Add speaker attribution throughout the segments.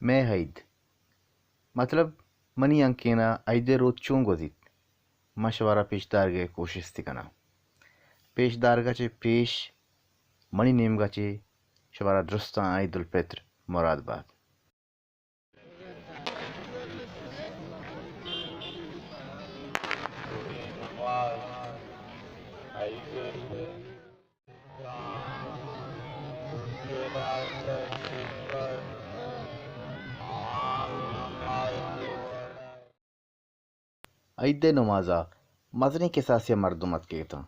Speaker 1: मैं हईद मतलब मनी अंकेना आइदे रोज चों गोदित मशवरा पेशदारगे कोशिश तिकना पेशदारगाचे पेश मनी नेमगाचे शवारा दुरुस्ता ईदुल फित्र मुरादबाद आइदे नमाजा मजनी के सासिया मर्दुमत के था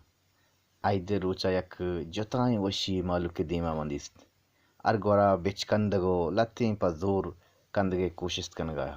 Speaker 1: आइदे रोचा यक जोताएं वशी मालू के दीमा मंदिस्त अरगोरा बिचकंदगो लत्ती पर जोर कंदगे कोशिश कन गया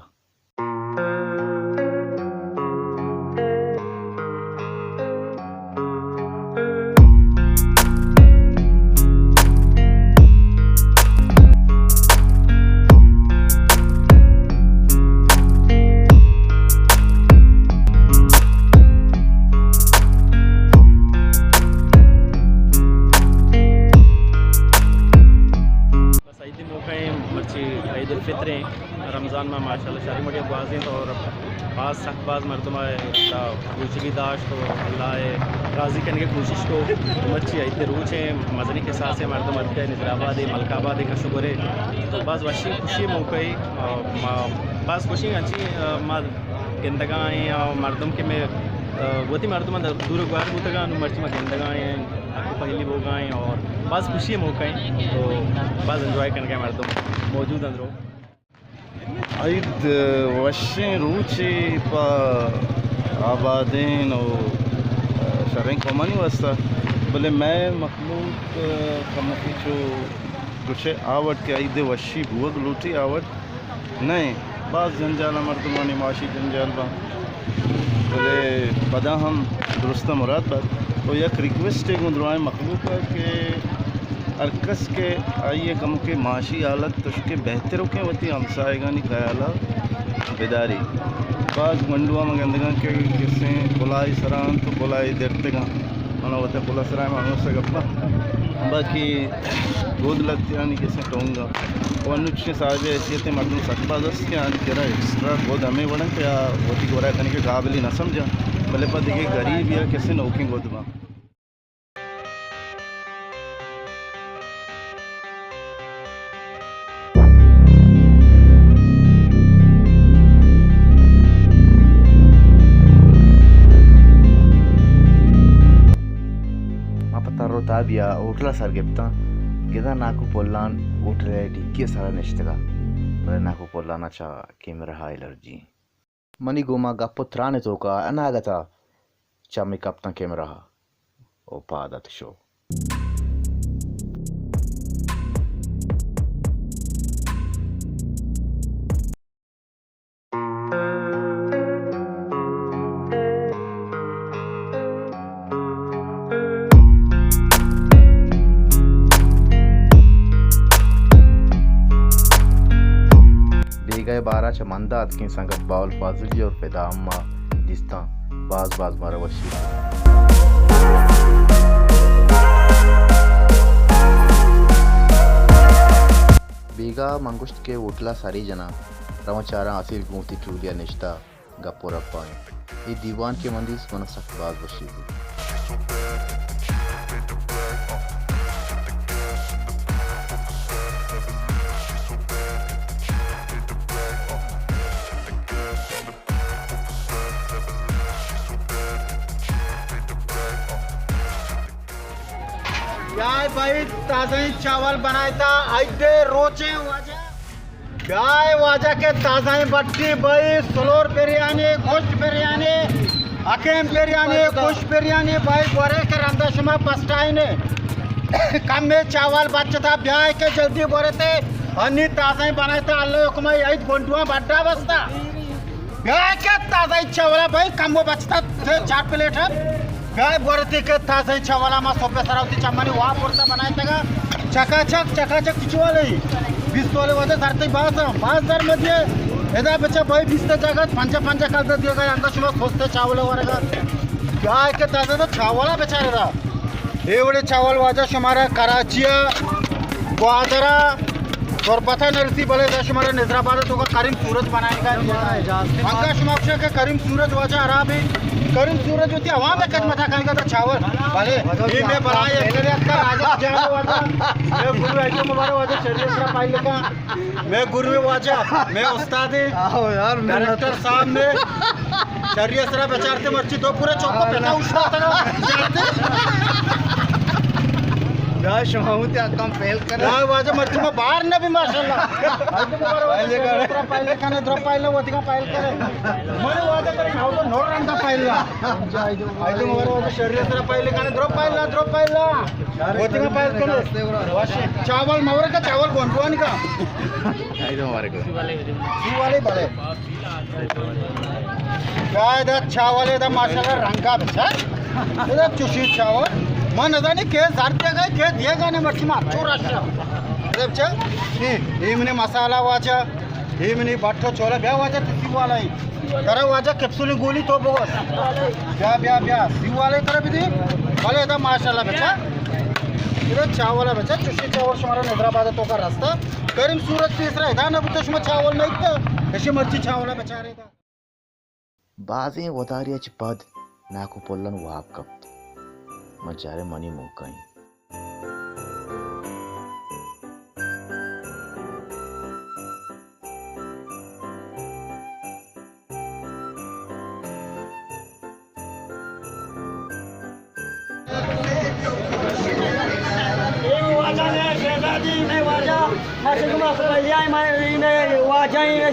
Speaker 2: ईद फित्र रमज़ान में माशाल्लाह शादी मटिया बाज़ें तो और बाज़ सख्त बाज़ मरतबा की दाश्त तो अल्लाह राज़ी करने की कोशिश को मच्छी इतने रूच हैं मजनी के साथ से मरद मत के निज़राबाद मलकाबाद का शुगर है तो बाज़ वशी खुशी मौके बाज़ खुशी अच्छी गिंदगा मरदम के में वती मरदम दूर गुआर बुतगा मर्ची में गिंदगा पहली वो गाएँ और बाज़ खुशी मौके तो बाज़ एंजॉय करने का मरदम मौजूद अंदरों
Speaker 3: ईद वशें रूची पा आबादीन और शरें कमानी वास्ता बोले मैं मखलूक कमकी जो कुछ आवट के ईद वशी बुअग लूटी आवट नहीं बाज़ जंजाल मर्दमानी माशी जंजाल बा बोले पदा हम दुरुस्त मुराद बात तो एक रिक्वेस्ट है गुंदराए मखलूक के अरकस के आइए कम के माशी हालत तो उसके बेहतर के वती हमसाएगा नहीं ख्याला बेदारी बाज़ मंडुआ में गंदगा के किसे बुलाई सरान तो बुलाई देरते का मना होता बुला सराय में से गप्पा बाकी गोद लगती यानी किसे कहूँगा और नुच्चे साजे ऐसी थे मर्दों सकबा दस के आज तेरा एक्स्ट्रा गोद हमें बढ़ा क्या वोटी गोरा करने के काबिल न समझा भले पर देखिए गरीब या किसे नौकी गोदबा
Speaker 1: tabia utla sargepta geda naku pollan utre dikki sara neshtega mane naku pollana cha kimera ha allergy mani goma gappotrane toka anagata cha makeup ta kimera ha o padat show गए 12 चमंदा की संगत बाउल फाजिली और फिदा अम्मा दिस्ता बाज बाज मरवशी बेगा मंगुष्ट के उठला सारी जना रमचारा असील गुंती टूलिया निश्ता गप्पो रपाए ये दीवान के मंदिस मन सख्त बाज बशी
Speaker 4: गाय भाई ताज़ा चावल बनाया था आइडे रोचे गाय वाजा के ताज़ा बट्टी भाई सलोर बिरयानी गोश्त बिरयानी अकेम बिरयानी गोश्त बिरयानी भाई बोरे के रंदा शुमा पस्टाई ने कम में चावल बच्चा था ब्याह के जल्दी बोरे थे अन्य ताज़ा बनाया था अल्लाह हुक्म यही गोंडुआ बड्डा बस्ता ब्याह के ताज़ा चावल भाई कम वो बचता थे 4 प्लेट है गाय बोरती के ताज़ा चावला मा सोपे सरावती चम्मनी वहाँ पुरता बनाया था चकाचक किचवाले 20 तोले वाले धरती बाजार मध्ये एदा बच्चा भाई 20 जगह पंचा काल दिया गया अंदर शुभ खोजते चावल वगैरह गाय के ताज़ा तो चावला बेचारे रहा एवढे चावल वाजा शुमारा कराचिया ग्वादरा तोर पता नरसी बले दश मारा निजाबाद तो का करीम सूरज बनाने का अंका शुमाक्ष के करीम सूरज वाजा अराबी करीम सूरज होती हवा में कदम था कहीं का तो चावल भले ये मैं बनाए तेरे का राजा जानो वाजा मैं गुरु ऐसे मुबारक वाजा शरीर से पाइल का मैं गुरु वाजा मैं उस्ताद यार डायरेक्टर साहब में शरीर से बेचारते मर्ची तो पूरे चौक पे ना उठा था
Speaker 1: दाश माहूत कम फेल कर
Speaker 4: ना वाजा मर्ची में बाहर न भी माशाल्लाह पहले खाने ड्रॉप पाइला वो तिका पाइल करे मने वाजा करे नाव तो नोर रंदा पाइला आइदो मगर वाजा शरीर से पहले खाने ड्रॉप पाइला वो तिका पाइल करे वाशे चावल मवर का चावल गोंडवान का
Speaker 1: आइदो हमारे को
Speaker 4: सी वाले भले काय दा चावल दा माशाल्लाह रंगा बचा इधर चुशी चावल मन अदानी के सारते गए के दिए गाने मर्ची मार चोराशा रेबचा हिमने मसाला वाचा हिमने बाठो चोला ब्या वाचा ती वाला ही करा वाचा कैप्सूल गोली तो बगस ब्या सी वाले तरह भी दी भले दा माशाल्लाह बचा इधर चावल बचा चुशी चावल हमारा हैदराबाद तो का रास्ता करीम सूरज तीसरा है ना बुतश में चावल नहीं तो ऐसे मर्ची चावल बचा रहे था
Speaker 1: बाजें वदारिया पद नाकू पोल्लन वाप कप्त मचारे मनी मुक्काई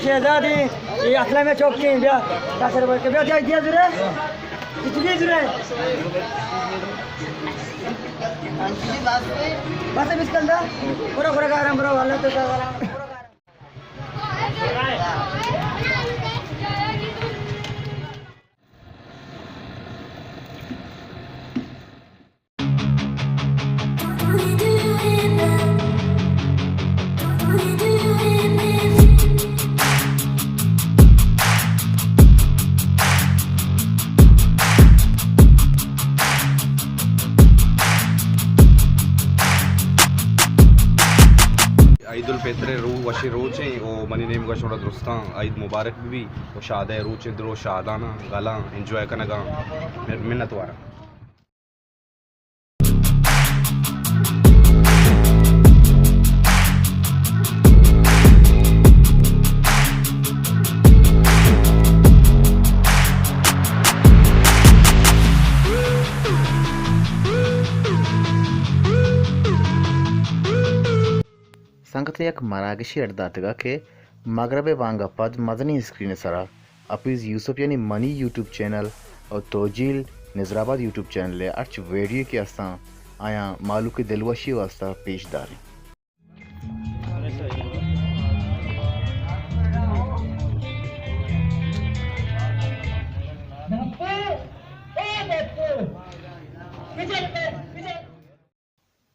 Speaker 5: शहजादी ये असला में चौकी ब्या के ब्या दिया जुरे कितनी जुरे बस बिस्कंदा पूरा पूरा गारम बरो वाला तो वाला
Speaker 6: ईदुल फित्र रू वशी रोचे ओ मनी नेम का छोड़ा दुरुस्तां ईद मुबारक भी ओ शादे रोचे द्रो शादाना गाला एंजॉय करना गा मिन्नत वारा
Speaker 1: संगत एक मराकशी अड़दातगा के मगरब वांगा पद मदनी स्क्रीन सरा अपीज यूसुफ यानी मनी यूट्यूब चैनल और तोजील निजराबाद यूट्यूब चैनल है अर्च वीडियो के आस्ता आया मालू के दिलवशी वास्ता पेशदार है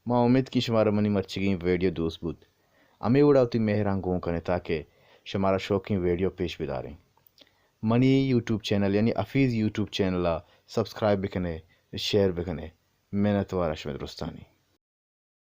Speaker 1: माँ उम्मीद की शुमारा मनी मर्ची गई वीडियो दोस्त बुद्ध अमी उड़ावती मेहरान गों करें ताकि शुमारा शौकीन वीडियो पेश बिदारें मनी यूट्यूब चैनल यानी अफीज़ यूट्यूब चैनल सब्सक्राइब भी करें शेयर भी करें मेहनत वारा अशमत रुस्तानी।